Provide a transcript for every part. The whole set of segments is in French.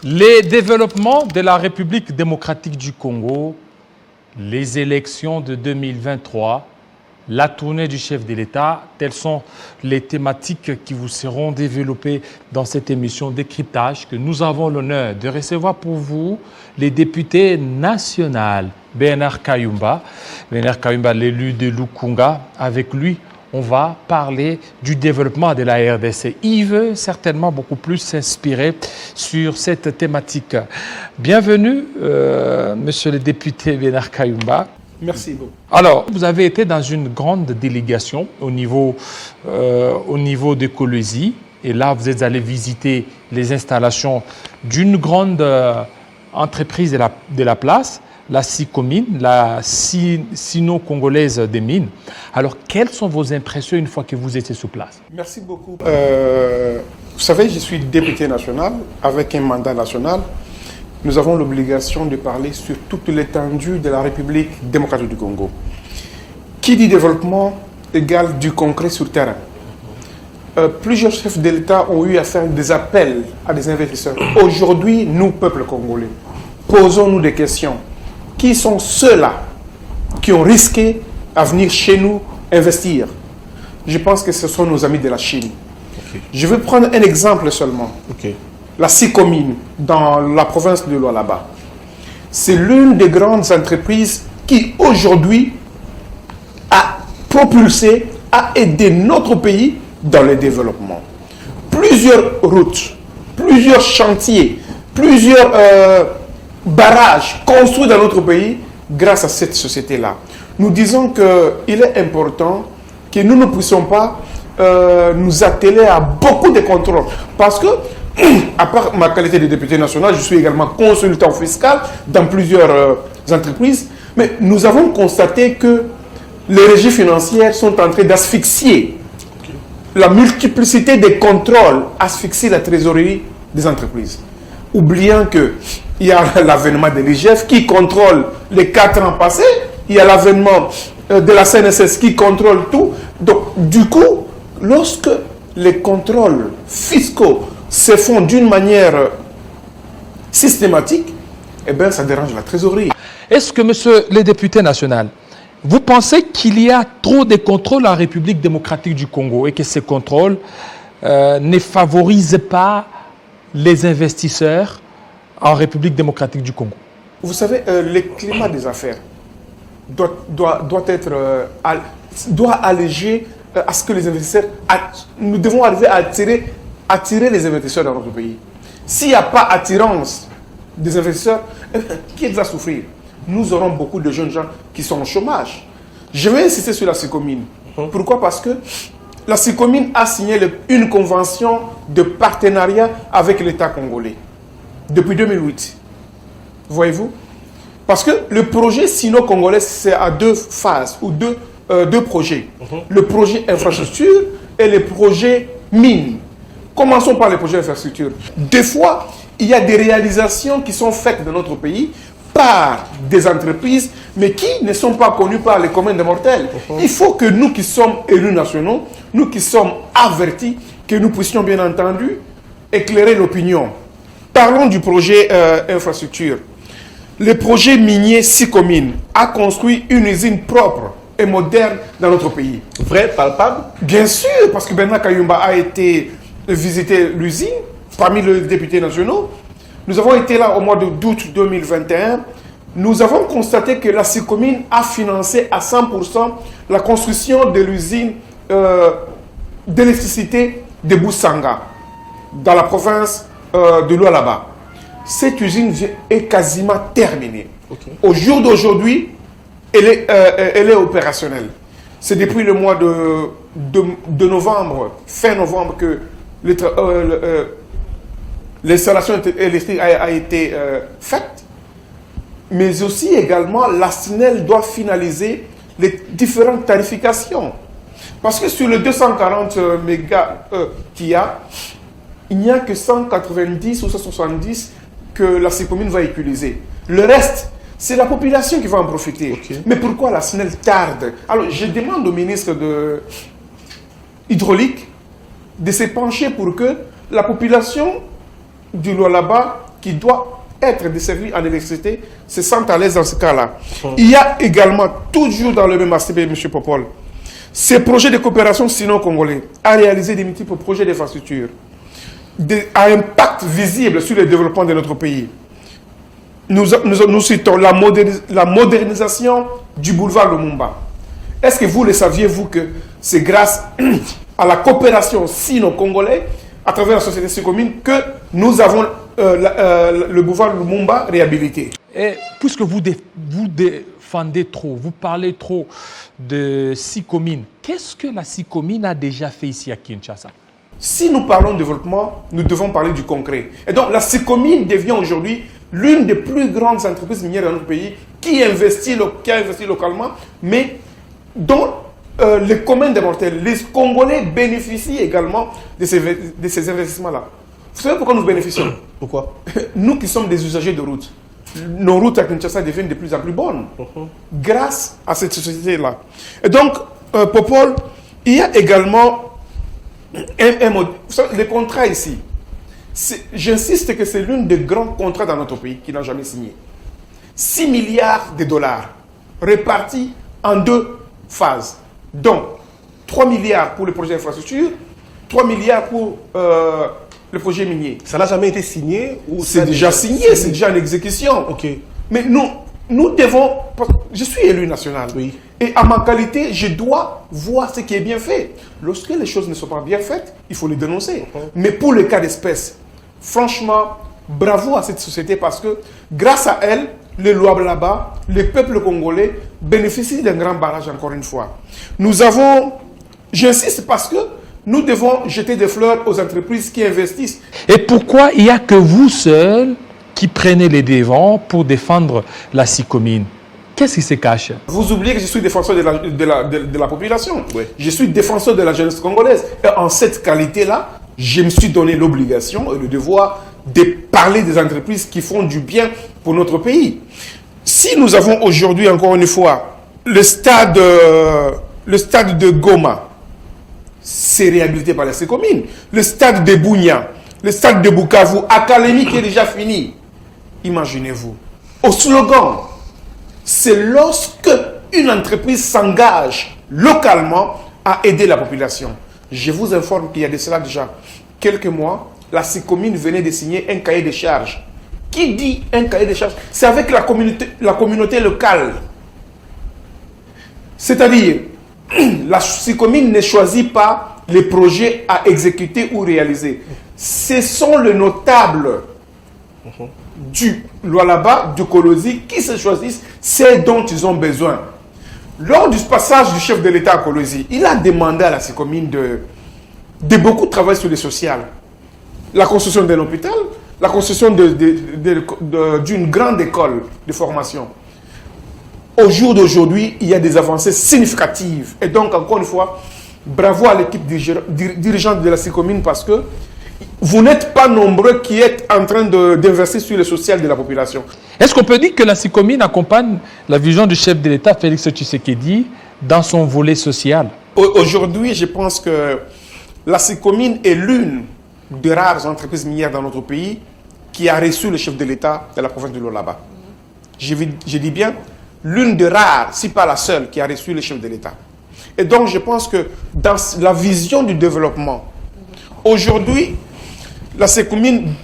Les développements de la République démocratique du Congo, les élections de 2023, la tournée du chef de l'État, telles sont les thématiques qui vous seront développées dans cette émission Décryptage que nous avons l'honneur de recevoir pour vous les députés nationaux. Bernard Kayumba, l'élu de Lukunga, avec lui, on va parler du développement de la RDC. Il veut certainement beaucoup plus s'inspirer sur cette thématique. Bienvenue, monsieur le député Bernard Kayumba. Merci beaucoup. Alors, vous avez été dans une grande délégation au niveau de Kolwezi. Et là, vous êtes allé visiter les installations d'une grande entreprise de la place, la SICOMINE, la Sino-Congolaise des mines. Alors, quelles sont vos impressions une fois que vous étiez sur place? Merci beaucoup. Vous savez, je suis député national avec un mandat national. Nous avons l'obligation de parler sur toute l'étendue de la République démocratique du Congo. Qui dit développement égale du concret sur terrain. Plusieurs chefs de l'État ont eu à faire des appels à des investisseurs. Aujourd'hui, nous, peuple congolais, posons-nous des questions. Qui sont ceux-là qui ont risqué à venir chez nous investir? Je pense que ce sont nos amis de la Chine. Okay. Je vais prendre un exemple seulement. Okay. La SICOMINE, dans la province de Lualaba. C'est l'une des grandes entreprises qui, aujourd'hui, a propulsé, a aidé notre pays dans le développement. Plusieurs routes, plusieurs chantiers, plusieurs barrages construits dans notre pays grâce à cette société-là. Nous disons qu'il est important que nous ne puissions pas nous atteler à beaucoup de contrôles. Parce que, à part ma qualité de député national, je suis également consultant fiscal dans plusieurs entreprises. Mais nous avons constaté que les régies financières sont en train d'asphyxier. La multiplicité des contrôles asphyxie la trésorerie des entreprises. Oubliant qu'il y a l'avènement de l'IGF qui contrôle les 4 ans passés, il y a l'avènement de la CNSS qui contrôle tout. Donc, du coup, lorsque les contrôles fiscaux se font d'une manière systématique, eh bien, ça dérange la trésorerie. Est-ce que, monsieur le député national, vous pensez qu'il y a trop de contrôles en République démocratique du Congo et que ces contrôles ne favorisent pas les investisseurs en République démocratique du Congo? Vous savez, le climat des affaires doit alléger à ce que les investisseurs... Nous devons arriver à attirer les investisseurs dans notre pays. S'il n'y a pas attirance des investisseurs, qui va souffrir? Nous aurons beaucoup de jeunes gens qui sont au chômage. Je vais insister sur la SICOMINE. Pourquoi? Parce que la SICOMINE a signé une convention de partenariat avec l'État congolais depuis 2008. Voyez-vous? Parce que le projet sino-congolais, c'est à 2 phases ou deux projets. Le projet infrastructure et le projet mine. Commençons par les projets infrastructure. Des fois, il y a des réalisations qui sont faites dans notre pays par des entreprises, mais qui ne sont pas connues par les communs des mortels. Il faut que nous qui sommes élus nationaux, nous qui sommes avertis, que nous puissions bien entendu éclairer l'opinion. Parlons du projet infrastructure. Le projet minier SICOMINE a construit une usine propre et moderne dans notre pays. Vrai, palpable? Bien sûr, parce que Bernard Kayumba a été visiter l'usine parmi les députés nationaux. Nous avons été là au mois d'août 2021. Nous avons constaté que la SICOMINE a financé à 100% la construction de l'usine d'électricité de Boussanga, dans la province de Lualaba. Cette usine est quasiment terminée. Okay. Au jour d'aujourd'hui, elle est opérationnelle. C'est depuis le mois de novembre, fin novembre, que l'installation électrique a été faite. Mais aussi également, la SNEL doit finaliser les différentes tarifications. Parce que sur les 240 mégas qu'il y a, il n'y a que 190 ou 170 que la SICOMINE va utiliser. Le reste, c'est la population qui va en profiter. Okay. Mais pourquoi la SNEL tarde? Alors, je demande au ministre de hydraulique de se pencher pour que la population du Lualaba qui doit être desservi en électricité se sentent à l'aise dans ce cas-là. Il y a également, toujours dans le même aspect, M. Popol, ces projets de coopération sino-congolais à réaliser des multiples projets d'infrastructure à impact visible sur le développement de notre pays. Nous citons la modernisation du boulevard Lumumba. Est-ce que vous le saviez, vous, que c'est grâce à la coopération sino-congolaise, à travers la société Sicommune, que nous avons le boulevard Lumumba réhabilité? Et puisque vous défendez trop, vous parlez trop de Sicommune, qu'est-ce que la Sicommune a déjà fait ici à Kinshasa? Si nous parlons de développement, nous devons parler du concret. Et donc la Sicommune devient aujourd'hui l'une des plus grandes entreprises minières dans notre pays qui a investi localement, mais dont les communs des mortels, les Congolais bénéficient également de ces investissements-là. Vous savez pourquoi nous bénéficions? Pourquoi? Nous qui sommes des usagers de route, nos routes à Kinshasa deviennent de plus en plus bonnes grâce à cette société-là. Et donc, Popol, il y a également les contrats ici. J'insiste que c'est l'un des grands contrats dans notre pays qui n'a jamais signé. 6 milliards de dollars répartis en 2 phases. Donc, 3 milliards pour le projet d'infrastructure, 3 milliards pour le projet minier. Ça n'a jamais été signé ou c'est déjà signé, c'est déjà en exécution. Ok. Mais nous devons... Je suis élu national. Oui. Et à ma qualité, je dois voir ce qui est bien fait. Lorsque les choses ne sont pas bien faites, il faut les dénoncer. Mais pour le cas d'espèce, franchement, bravo à cette société parce que grâce à elle, les lois là-bas, le peuple congolais bénéficie d'un grand barrage encore une fois. Nous avons, j'insiste parce que nous devons jeter des fleurs aux entreprises qui investissent. Et pourquoi il n'y a que vous seul qui prenez les devants pour défendre la Sicommune? Qu'est-ce qui se cache? Vous oubliez que je suis défenseur de la population. Oui. Je suis défenseur de la jeunesse congolaise. Et en cette qualité-là, je me suis donné l'obligation et le devoir de parler des entreprises qui font du bien pour notre pays. Si nous avons aujourd'hui, encore une fois, le stade de Goma, c'est réhabilité par la Sicommune. Le stade de Bunia, le stade de Bukavu, Académie qui est déjà fini. Imaginez-vous. Au slogan, c'est lorsque une entreprise s'engage localement à aider la population. Je vous informe qu'il y a de cela déjà quelques mois, la Sicommune venait de signer un cahier de charges. Qui dit un cahier de charges? C'est avec la communauté locale. C'est-à-dire, la Sicommune ne choisit pas les projets à exécuter ou réaliser. Ce sont les notables du Lualaba, du Kolosi, qui se choisissent ce dont ils ont besoin. Lors du passage du chef de l'État à Kolosi, il a demandé à la Sicommune de beaucoup travailler sur le social. La construction d'un hôpital, la construction d'une grande école de formation. Au jour d'aujourd'hui, il y a des avancées significatives. Et donc, encore une fois, bravo à l'équipe dirigeante de la Sicommune parce que vous n'êtes pas nombreux qui êtes en train d'investir sur le social de la population. Est-ce qu'on peut dire que la Sicommune accompagne la vision du chef de l'État, Félix Tshisekedi, dans son volet social? Aujourd'hui, je pense que la Sicommune est l'une des rares entreprises minières dans notre pays qui a reçu le chef de l'État de la province de Lualaba. Je dis bien l'une des rares, si pas la seule, qui a reçu le chef de l'État. Et donc, je pense que dans la vision du développement, aujourd'hui, la Sicommune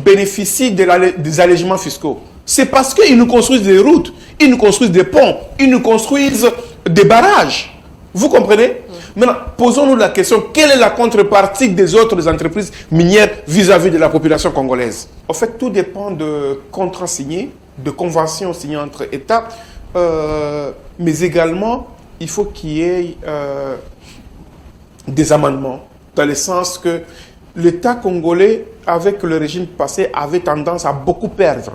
bénéficie des allègements fiscaux. C'est parce qu'ils nous construisent des routes, ils nous construisent des ponts, ils nous construisent des barrages. Vous comprenez? Maintenant, posons-nous la question, quelle est la contrepartie des autres entreprises minières vis-à-vis de la population congolaise? En fait, tout dépend de contrats signés, de conventions signées entre États, mais également, il faut qu'il y ait des amendements, dans le sens que l'État congolais, avec le régime passé, avait tendance à beaucoup perdre.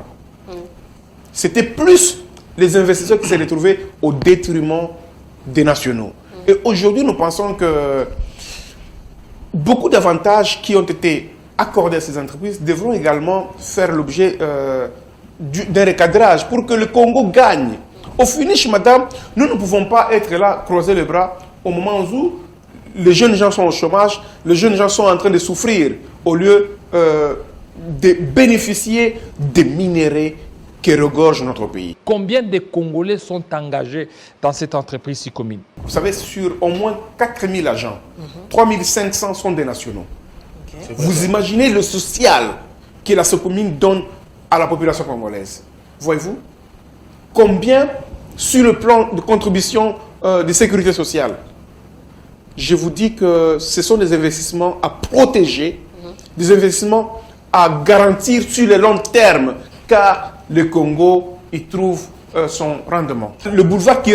C'était plus les investisseurs qui s'est retrouvés au détriment des nationaux. Et aujourd'hui, nous pensons que beaucoup d'avantages qui ont été accordés à ces entreprises devront également faire l'objet d'un recadrage pour que le Congo gagne. Au finish, madame, nous ne pouvons pas être là, croiser les bras, au moment où les jeunes gens sont au chômage, les jeunes gens sont en train de souffrir, au lieu de bénéficier des minéraux qui regorgent notre pays. Combien de Congolais sont engagés dans cette entreprise Sicomine? Vous savez, sur au moins 4000 agents, 3500 sont des nationaux. Okay. Vous imaginez le social que la Sicomine donne à la population congolaise. Voyez-vous? Combien sur le plan de contribution de sécurité sociale? Je vous dis que ce sont des investissements à protéger, des investissements à garantir sur le long terme, car le Congo y trouve son rendement. Le boulevard qui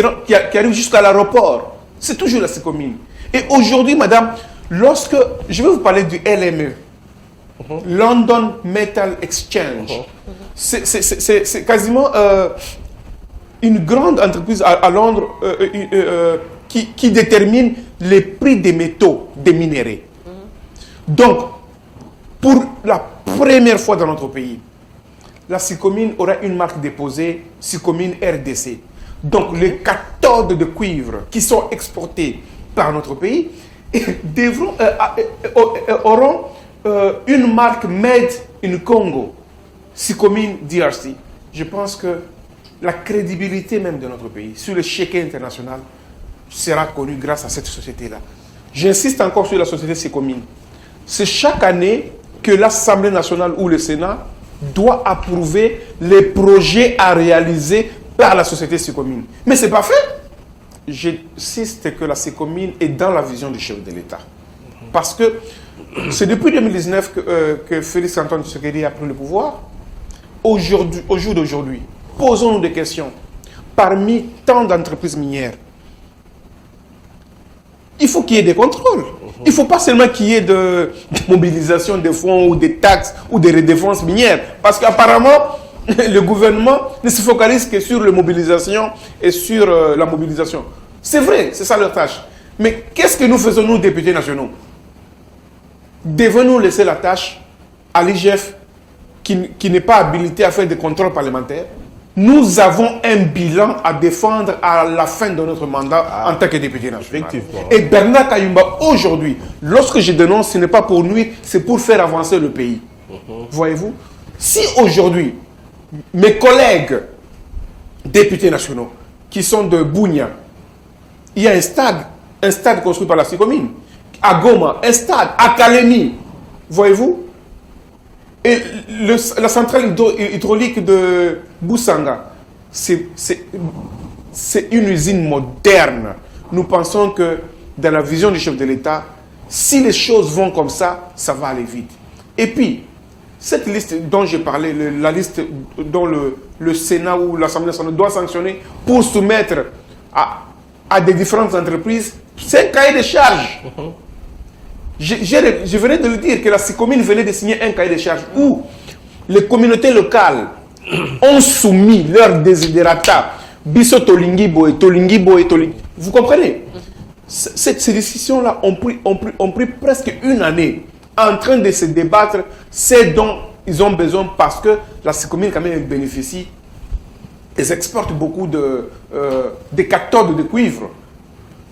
arrive jusqu'à l'aéroport, c'est toujours la Sicomine. Et aujourd'hui, madame, lorsque je vais vous parler du LME, London Metal Exchange, c'est quasiment une grande entreprise à Londres qui détermine les prix des métaux, des minéraux. Donc, pour la première fois dans notre pays, la Sicomine aura une marque déposée, Sicomine RDC. Donc, les cathodes de cuivre qui sont exportés par notre pays auront une marque Made in Congo, Sicomine DRC. Je pense que la crédibilité même de notre pays sur le chéquier international sera connue grâce à cette société-là. J'insiste encore sur la société Sicomine. C'est chaque année que l'Assemblée nationale ou le Sénat doit approuver les projets à réaliser par la société Sicomine. Mais ce n'est pas fait. J'insiste que la Sicomine est dans la vision du chef de l'État. Parce que c'est depuis 2019 que Félix Antoine Tshisekedi a pris le pouvoir. Au jour d'aujourd'hui, posons-nous des questions. Parmi tant d'entreprises minières, il faut qu'il y ait des contrôles. Il ne faut pas seulement qu'il y ait de mobilisation des fonds ou des taxes ou des redéfenses minières. Parce qu'apparemment, le gouvernement ne se focalise que sur la mobilisation et sur la mobilisation. C'est vrai, c'est ça leur tâche. Mais qu'est-ce que nous faisons, nous, députés nationaux? Devons-nous laisser la tâche à l'IGF qui n'est pas habilité à faire des contrôles parlementaires? Nous avons un bilan à défendre à la fin de notre mandat en tant que député national. Et Bernard Kayumba, aujourd'hui, lorsque je dénonce, ce n'est pas pour nuire, c'est pour faire avancer le pays. Voyez-vous? Si aujourd'hui, mes collègues députés nationaux qui sont de Bunia, il y a un stade construit par la Sicomine, à Goma, un stade, à Kalemi, voyez-vous? Et la centrale hydraulique de Boussanga, c'est une usine moderne. Nous pensons que dans la vision du chef de l'État, si les choses vont comme ça, ça va aller vite. Et puis, cette liste dont j'ai parlé, la liste dont le Sénat ou l'Assemblée nationale doit sanctionner pour soumettre à des différentes entreprises, c'est un cahier de charges. Je venais de le dire que la Sicomine venait de signer un cahier de charges où les communautés locales ont soumis leurs desiderata. Biso Tolingi Boy, Tolingi Boy, Tolingi. Vous comprenez? Ces décisions-là ont pris presque une année en train de se débattre ce dont ils ont besoin parce que la Sicomine quand même bénéficie. Ils exportent beaucoup de cathodes de cuivre.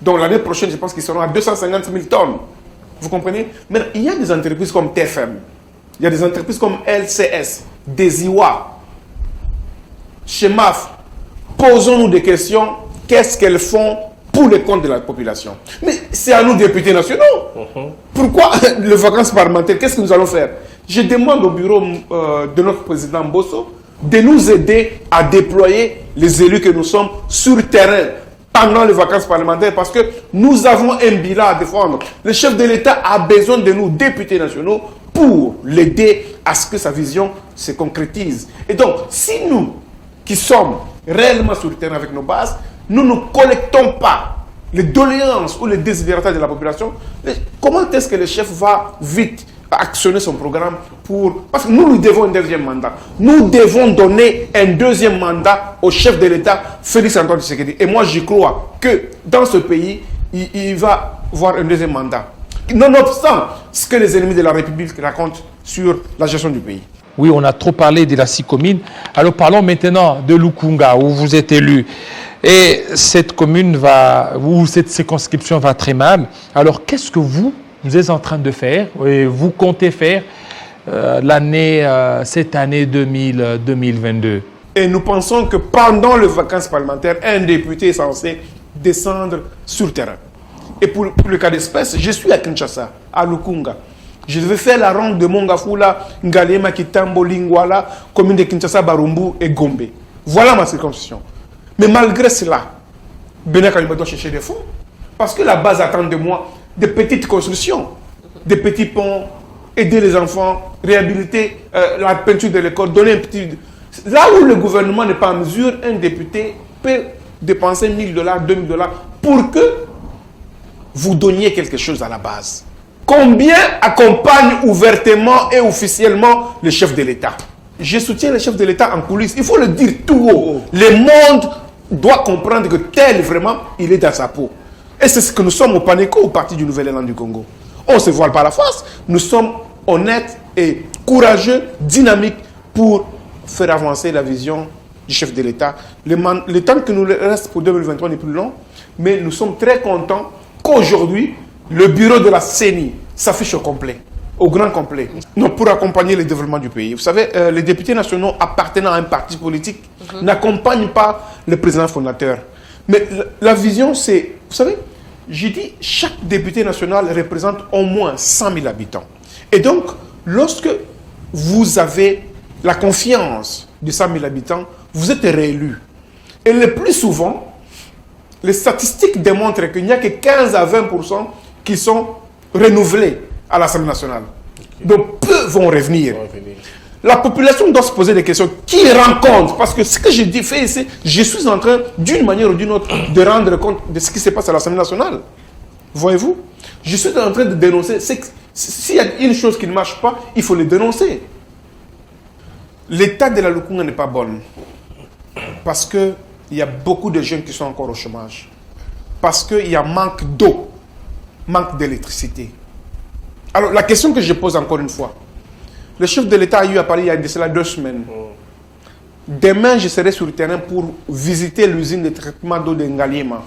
Donc l'année prochaine, je pense qu'ils seront à 250 000 tonnes. Vous comprenez? Mais il y a des entreprises comme TFM, il y a des entreprises comme LCS, Desiwa, Chemaf. Posons-nous des questions. Qu'est-ce qu'elles font pour le compte de la population? Mais c'est à nous, députés nationaux. Pourquoi les vacances parlementaires? Qu'est-ce que nous allons faire? Je demande au bureau de notre président Bosso de nous aider à déployer les élus que nous sommes sur le terrain pendant les vacances parlementaires parce que nous avons un bilan à défendre. Le chef de l'État a besoin de nous, députés nationaux, pour l'aider à ce que sa vision se concrétise. Et donc, si nous, qui sommes réellement sur le terrain avec nos bases, nous ne collectons pas les doléances ou les desiderata de la population, comment est-ce que le chef va vite actionner son programme parce que nous lui devons un deuxième mandat. Nous devons donner un deuxième mandat au chef de l'État, Félix Antoine Tshisekedi. Et moi, j'y crois que dans ce pays, il va avoir un deuxième mandat. Nonobstant ce que les ennemis de la République racontent sur la gestion du pays. Oui, on a trop parlé de la Sicomine. Alors parlons maintenant de Lukunga, où vous êtes élu. Et cette commune où cette circonscription va très mal. Alors qu'est-ce que vous êtes en train de faire et vous comptez faire cette année 2022. Et nous pensons que pendant les vacances parlementaires, un député est censé descendre sur le terrain. Et pour le cas d'espèce, je suis à Kinshasa, à Lukunga. Je devais faire la ronde de Mongafula, Ngalema, Kitambo, Lingwala, commune de Kinshasa, Barumbu et Gombe. Voilà ma circonscription. Mais malgré cela, Benak doit chercher des fonds. Parce que la base attend de moi des petites constructions, des petits ponts, aider les enfants, réhabiliter la peinture de l'école, donner un petit... Là où le gouvernement n'est pas en mesure, un député peut dépenser $1000, $2000 pour que vous donniez quelque chose à la base. Combien accompagne ouvertement et officiellement le chef de l'État? Je soutiens le chef de l'État en coulisses. Il faut le dire tout haut. Le monde doit comprendre que tel, vraiment, il est dans sa peau. Et c'est ce que nous sommes au PANECO, au Parti du Nouvel Élan du Congo. On ne se voile pas la face. Nous sommes honnêtes et courageux, dynamiques pour faire avancer la vision du chef de l'État. Le temps que nous reste pour 2023 n'est plus long, mais nous sommes très contents qu'aujourd'hui, le bureau de la CENI s'affiche au complet, au grand complet, donc pour accompagner le développement du pays. Vous savez, les députés nationaux appartenant à un parti politique n'accompagnent pas le président fondateur. Mais la vision, c'est, vous savez, j'ai dit, chaque député national représente au moins 100 000 habitants. Et donc, lorsque vous avez la confiance de 100 000 habitants, vous êtes réélu. Et le plus souvent, les statistiques démontrent qu'il n'y a que 15 à 20% qui sont renouvelés à l'Assemblée nationale. Okay. Donc, peu vont revenir. La population doit se poser des questions. Qui rend compte? Parce que ce que je dis, je suis en train, d'une manière ou d'une autre, de rendre compte de ce qui se passe à l'Assemblée nationale. Voyez-vous? Je suis en train de dénoncer. S'il y a une chose qui ne marche pas, il faut le dénoncer. L'état de la Lukunga n'est pas bon. Parce qu'il y a beaucoup de jeunes qui sont encore au chômage. Parce qu'il y a manque d'eau, manque d'électricité. Alors, la question que je pose encore une fois, le chef de l'État a eu à Paris il y a de cela 2 semaines. Demain, je serai sur le terrain pour visiter l'usine de traitement d'eau de Ngaliema.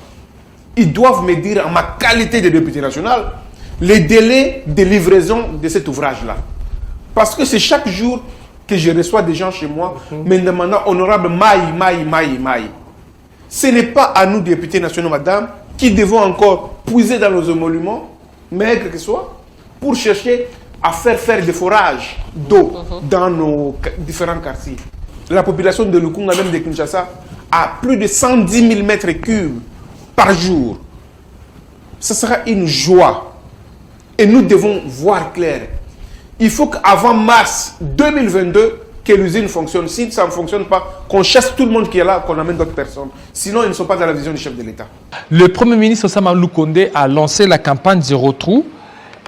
Ils doivent me dire, en ma qualité de député national, les délais de livraison de cet ouvrage-là. Parce que c'est chaque jour que je reçois des gens chez moi me demandant, honorable Maï. Ce n'est pas à nous, députés nationaux, madame, qui devons encore puiser dans nos émoluments, maigres que ce soit, pour chercher à faire des forages d'eau dans nos différents quartiers. La population de Lukunga, même de Kinshasa, a plus de 110 000 mètres cubes par jour. Ce sera une joie. Et nous devons voir clair. Il faut qu'avant mars 2022, que l'usine fonctionne. Si ça ne fonctionne pas, qu'on chasse tout le monde qui est là, qu'on amène d'autres personnes. Sinon, ils ne sont pas dans la vision du chef de l'État. Le Premier ministre Sama Lukonde a lancé la campagne Zéro Trou.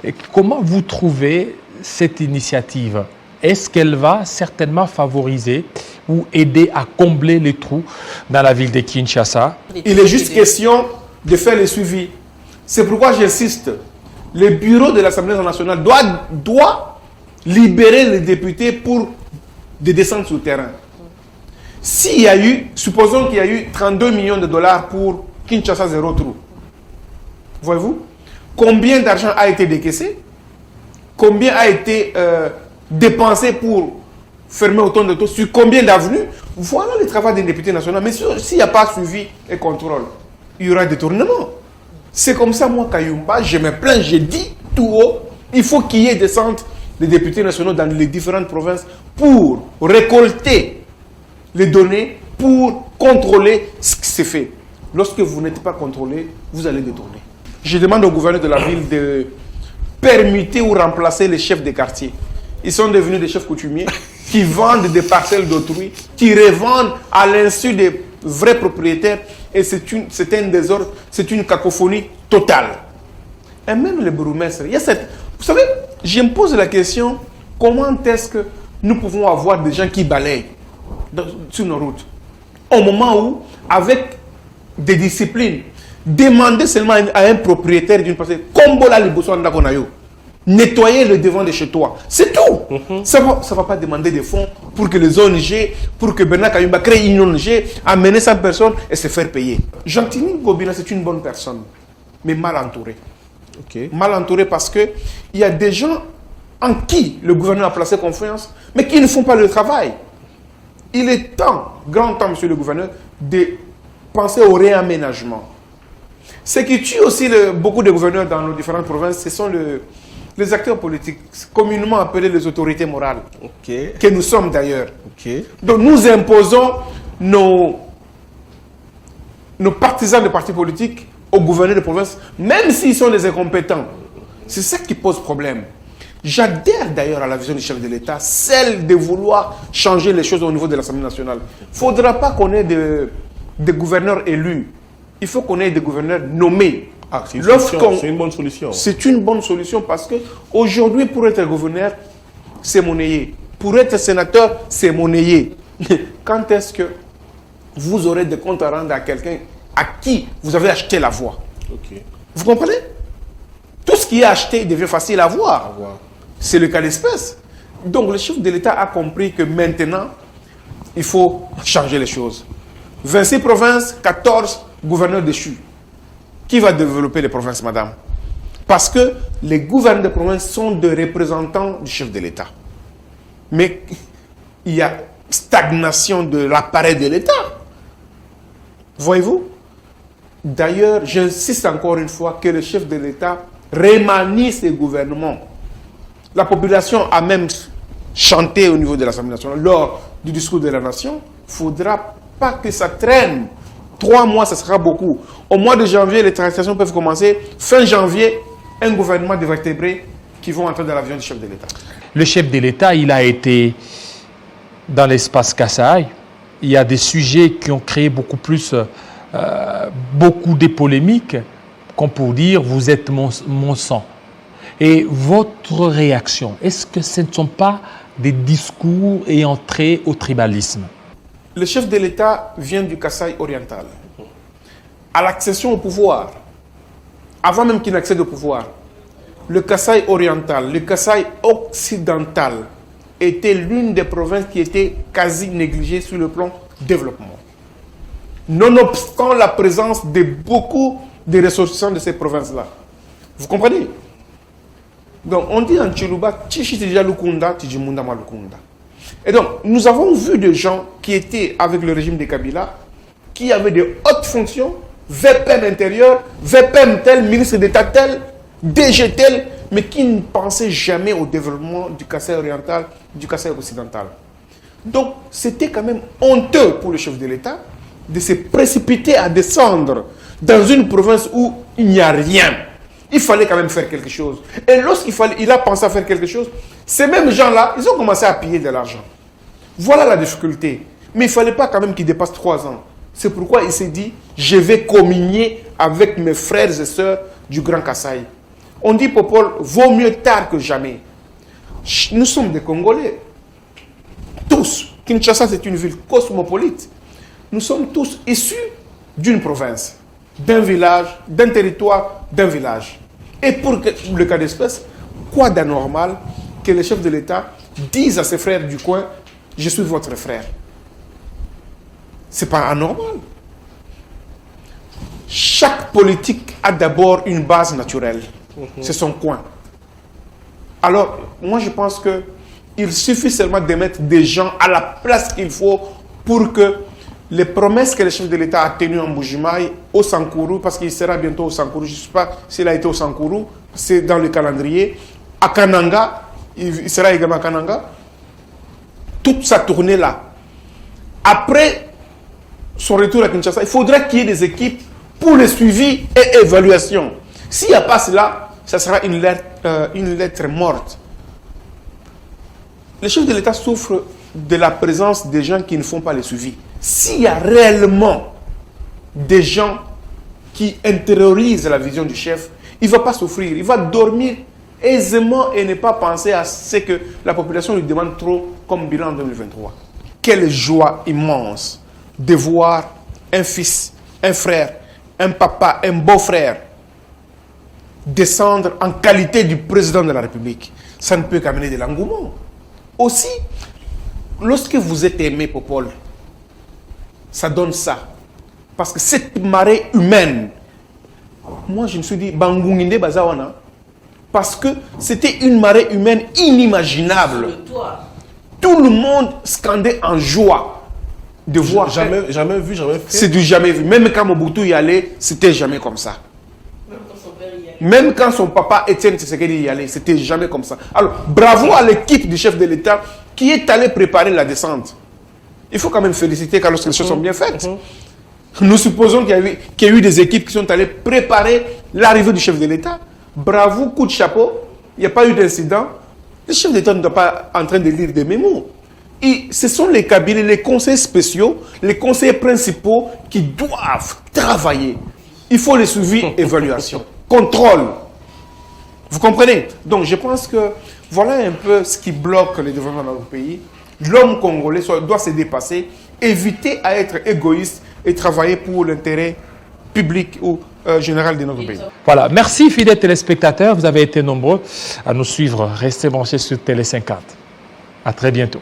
Et comment vous trouvez cette initiative? Est-ce qu'elle va certainement favoriser ou aider à combler les trous dans la ville de Kinshasa? Il est juste question de faire le suivi. C'est pourquoi j'insiste. Le bureau de l'Assemblée nationale doit libérer les députés pour de descendre sur le terrain. S'il y a eu, supposons qu'il y a eu 32 millions de dollars pour Kinshasa Zéro Trou. Voyez-vous? Combien d'argent a été décaissé? Combien a été dépensé pour fermer autant de trous? Sur combien d'avenues? Voilà le travail des députés nationaux. Mais s'il n'y a pas suivi et contrôle, il y aura détournement. C'est comme ça, moi, Kayumba, je me plains, je dis tout haut, il faut qu'il y ait descente des députés nationaux dans les différentes provinces pour récolter les données, pour contrôler ce qui s'est fait. Lorsque vous n'êtes pas contrôlé, vous allez détourner. Je demande au gouverneur de la ville de permuter ou remplacer les chefs des quartiers. Ils sont devenus des chefs coutumiers qui vendent des parcelles d'autrui, qui revendent à l'insu des vrais propriétaires. Et c'est un désordre, c'est une cacophonie totale. Et même le bourgmestre, il y a cette... Vous savez, je me pose la question, comment est-ce que nous pouvons avoir des gens qui balayent sur nos routes? Au moment où, avec des disciplines, demander seulement à un propriétaire d'une parcelle, nettoyer le devant de chez toi. C'est tout. Ça ne va pas demander des fonds pour que les ONG, pour que Bernard Kayumba crée une ONG, amener 100 personnes et se faire payer. Jean-Tini Ngobila, c'est une bonne personne, mais mal entourée. Mal entourée parce qu'il y a des gens en qui le gouvernement a placé confiance, mais qui ne font pas le travail. Il est temps, grand temps, monsieur le gouverneur, de penser au réaménagement. Ce qui tue aussi beaucoup de gouverneurs dans nos différentes provinces, ce sont les acteurs politiques, communément appelés les autorités morales, que nous sommes d'ailleurs. Donc nous imposons nos partisans de partis politiques aux gouverneurs de province, même s'ils sont des incompétents. C'est ça qui pose problème. J'adhère d'ailleurs à la vision du chef de l'État, celle de vouloir changer les choses au niveau de l'Assemblée nationale. Il ne faudra pas qu'on ait des gouverneurs élus. Il faut qu'on ait des gouverneurs nommés. Ah, c'est une bonne solution. C'est une bonne solution parce qu'aujourd'hui, pour être gouverneur, c'est monnayer. Pour être sénateur, c'est monnayer. Quand est-ce que vous aurez des comptes à rendre à quelqu'un à qui vous avez acheté la voix? Vous comprenez? Tout ce qui est acheté devient facile à voir. C'est le cas d'espèce. Donc le chef de l'État a compris que maintenant, il faut changer les choses. 26 provinces, 14 gouverneurs déchus. Qui va développer les provinces, madame? Parce que les gouverneurs de province sont des représentants du chef de l'État. Mais il y a stagnation de l'appareil de l'État. Voyez-vous? D'ailleurs, j'insiste encore une fois que le chef de l'État remanie ses gouvernements. La population a même chanté au niveau de l'Assemblée nationale lors du discours de la nation. Il ne faudra pas que ça traîne. 3 mois, ça sera beaucoup. Au mois de janvier, les transactions peuvent commencer. Fin janvier, un gouvernement de vertébrés qui vont entrer dans l'avion du chef de l'État. Le chef de l'État, il a été dans l'espace Kasaï. Il y a des sujets qui ont créé beaucoup de polémiques, comme pour dire « vous êtes mon sang ». Et votre réaction, est-ce que ce ne sont pas des discours ayant trait au tribalisme? Le chef de l'État vient du Kasaï oriental. À l'accession au pouvoir, avant même qu'il n'accède au pouvoir, le Kasaï oriental, le Kasaï occidental était l'une des provinces qui était quasi négligée sur le plan développement. Nonobstant la présence de beaucoup de ressortissants de ces provinces-là. Vous comprenez? Donc on dit en Chiluba, Chichitija Lukunda, Tijimundama Lukunda. Et donc nous avons vu des gens qui étaient avec le régime de Kabila, qui avaient de hautes fonctions, VPM intérieur, VPM tel, ministre d'État tel, DG tel, mais qui ne pensaient jamais au développement du Kasaï oriental, du Kasaï occidental. Donc c'était quand même honteux pour le chef de l'État de se précipiter à descendre dans une province où il n'y a rien. Il fallait quand même faire quelque chose. Et lorsqu'il a pensé à faire quelque chose, ces mêmes gens-là, ils ont commencé à piller de l'argent. Voilà la difficulté. Mais il ne fallait pas quand même qu'il dépasse 3 ans. C'est pourquoi il s'est dit, je vais communier avec mes frères et sœurs du Grand Kasaï. On dit, Popol, vaut mieux tard que jamais. Nous sommes des Congolais. Tous. Kinshasa, c'est une ville cosmopolite. Nous sommes tous issus d'une province, d'un village, d'un territoire, d'un village. Et pour le cas d'espèce, quoi d'anormal que le chef de l'État dise à ses frères du coin, je suis votre frère. C'est pas anormal. Chaque politique a d'abord une base naturelle. C'est son coin. Alors, moi je pense qu'il suffit seulement de mettre des gens à la place qu'il faut pour que les promesses que le chef de l'État a tenues en Mbujimaï, au Sankourou, parce qu'il sera bientôt au Sankourou, je ne sais pas s'il a été au Sankourou, c'est dans le calendrier, à Kananga, il sera également à Kananga, toute sa tournée là. Après son retour à Kinshasa, il faudrait qu'il y ait des équipes pour le suivi et évaluation. S'il n'y a pas cela, ça sera une lettre morte. Le chef de l'État souffre de la présence des gens qui ne font pas le suivi. S'il y a réellement des gens qui intériorisent la vision du chef, il ne va pas souffrir. Il va dormir aisément et ne pas penser à ce que la population lui demande trop comme bilan en 2023. Quelle joie immense de voir un fils, un frère, un papa, un beau-frère descendre en qualité du président de la République. Ça ne peut qu'amener de l'engouement. Aussi, lorsque vous êtes aimé, Popol, ça donne ça. Parce que cette marée humaine, moi je me suis dit, Bangunginde Bazawana, parce que c'était une marée humaine inimaginable. Tout le monde scandait en joie de voir. Jamais vu, jamais fait. C'est du jamais vu. Même quand Mobutu y allait, c'était jamais comme ça. Même quand son papa Étienne Tshisekedi y allait, c'était jamais comme ça. Alors, bravo à l'équipe du chef de l'État qui est allé préparer la descente. Il faut quand même féliciter quand lorsque les choses sont bien faites. Nous supposons qu'il y a eu des équipes qui sont allées préparer l'arrivée du chef de l'État. Bravo, coup de chapeau. Il n'y a pas eu d'incident. Le chef d'État ne doit pas en train de lire des mémos. Et ce sont les cabinets, les conseils spéciaux, les conseillers principaux qui doivent travailler. Il faut les suivis, évaluation, contrôle. Vous comprenez? Donc je pense que voilà un peu ce qui bloque le développement dans notre pays. L'homme congolais doit se dépasser, éviter à être égoïste et travailler pour l'intérêt public ou général de notre pays. Voilà, merci fidèles téléspectateurs, vous avez été nombreux à nous suivre. Restez branchés sur Télé 50. À très bientôt.